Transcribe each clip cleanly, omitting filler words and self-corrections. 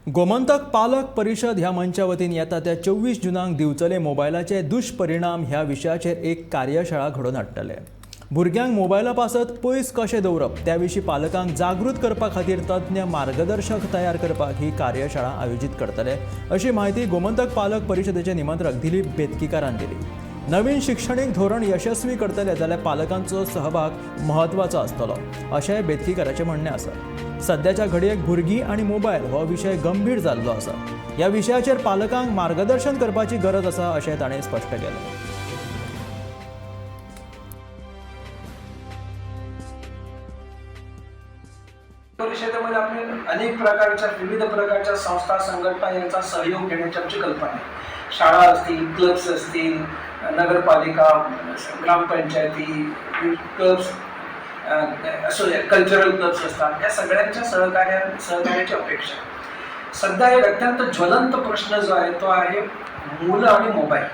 गोमंतक पालक परिशद ह्या मंचा वतीन येता त्या 24 जुनाक दिवचले मोबायलाचे दुष्परिणाम ह्या विशयाचेर एक कार्यशाळा घडोवन हाडटले। भुरग्यांक मोबायला पासत पयस कशें दवरप त्या विशीं पालकांक जागृत करपा खातीर तज्ञ मार्गदर्शक तयार करपाक ही कार्यशाळा आयोजीत करतले, अशी माहिती गोमंतक पालक परिशदेचे निमंत्रक दिलीप बेतकीकारान दिली। नवीन शिक्षणीक धोरण यशस्वी करतले जाल्यार पालकांचो सहभाग महत्वाचो आसतलो, अशें बेतकीकाराचें म्हणणें आसा। सध्याच्या घडयेक भुरगीं आनी मोबायल हो विशय गंभीर जाल्लो आसा। ह्या विशयाचेर पालकांक मार्गदर्शन करपाची गरज आसा अशें ताणें स्पश्ट केलें। परिषदेमध्ये आपले अनेक प्रकारच्या विविध प्रकारच्या संस्था संघटना यांचा सहयोग घेण्याची आमची कल्पना आहे। शाळा असतील, क्लब्स असतील, नगरपालिका, ग्रामपंचायती, क्लब्स, कल्चरल क्लब्स असतात, या सगळ्यांच्या सहकार्याची अपेक्षा आहे। सध्या एक अत्यंत ज्वलंत प्रश्न जो आहे तो आहे मुलं आणि मोबाईल।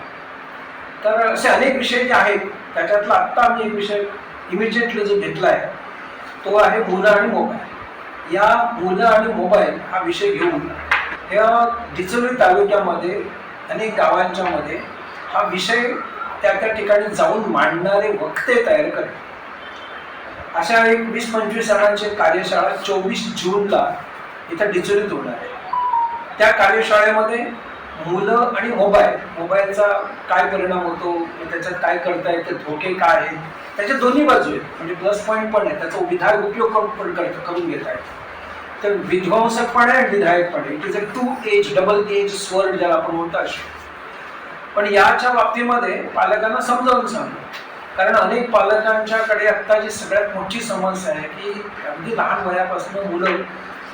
तर असे अनेक विषय जे आहेत त्याच्यातला आत्ता आम्ही एक विषय इमिजिएटली जो घेतला आहे तो आहे मुलं आणि मोबाईल। या मुलं आणि मोबाईल हा विषय घेऊन ह्या डिचोली तालुक्यामध्ये अनेक गावांच्या मध्ये हा विषय त्या ठिकाणी जाऊन मांडणारे वक्ते तयार करणे, अशा एक 20-25 जणांची कार्यशाळा 24 जूनला इथं डिचोलीत होणार आहे। त्या कार्यशाळेमध्ये मुलं आणि मोबाईलचा काय परिणाम होतो, त्याच्यात काय करता येते, धोके काय आहेत, त्याच्या दोन्ही बाजू आहेत, म्हणजे प्लस पॉईंट पण आहे, त्याचा विधायक उपयोग करून घेत आहेत। तर विध्वंसक पण आहे, विधायक पण आहे। It is a double edge sword ज्याला आपण म्हणतो। पण याच्या बाबतीमध्ये पालकांना समजावून सांगतो, कारण अनेक पालकांच्याकडे आता जी सगळ्यात मोठी समस्या आहे की अगदी लहान वयापासून मुलं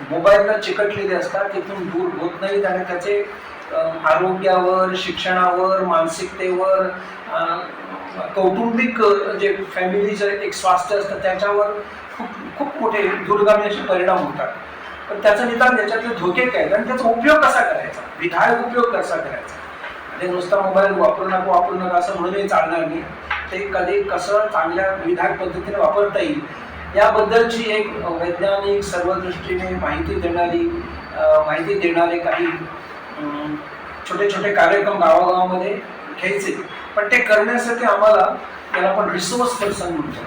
मोबाईलला चिकटलेली असतात, तिथून दूर होत नाहीत आणि त्याचे आरोग्यावर, शिक्षणावर, मानसिकतेवर, कौटुंबिक जे फॅमिलीचं एक स्वास्थ्य असतं त्याच्यावर खूप मोठे दूरगामी असे परिणाम होतात। पण त्याचं निदान त्याच्यातले धोके काय आणि त्याचा उपयोग कसा करायचा, विधायक उपयोग कसा करायचा, आणि नुसता मोबाईल वापरू नका असं म्हणूनही चालणार नाही। ते कधी कसं चांगल्या विधायक पद्धतीने वापरता येईल याबद्दलची एक वैज्ञानिक सर्वदृष्टीने माहिती देणारे काही छोटे छोटे कार्यक्रम गावागावामध्ये घ्यायचे। पण ते करण्यासाठी आम्हाला त्याला आपण रिसोर्स पर्सन म्हणतो,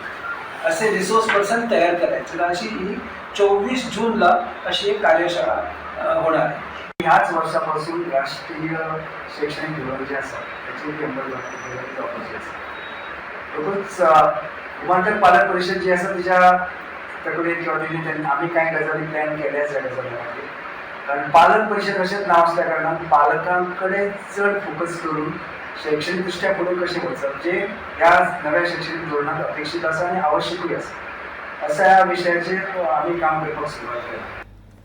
असे रिसोर्स पर्सन तयार करायचे। तर अशी ही 24 जूनला अशी एक कार्यशाळा होणार आहे। ह्याच वर्षापासून राष्ट्रीय शैक्षणिक धोरण जे असतात त्याची अंमलबजावणी असते। गोमंतक पालक परिषद जी असं त्याच्याकडे किंवा त्यांनी आम्ही काय गजाली प्लॅन केल्याच या गजालीमध्ये, कारण पालक परिषद असेच नाव असल्या कारणान पालकांकडे चढ फोकस करून शैक्षणिकदृष्ट्या पुढे कसे वचप जे या नव्या शैक्षणिक धोरणात अपेक्षित असं आणि आवश्यकही असं अशा विषयाचे आम्ही काम करण्यास सुरुवात केली।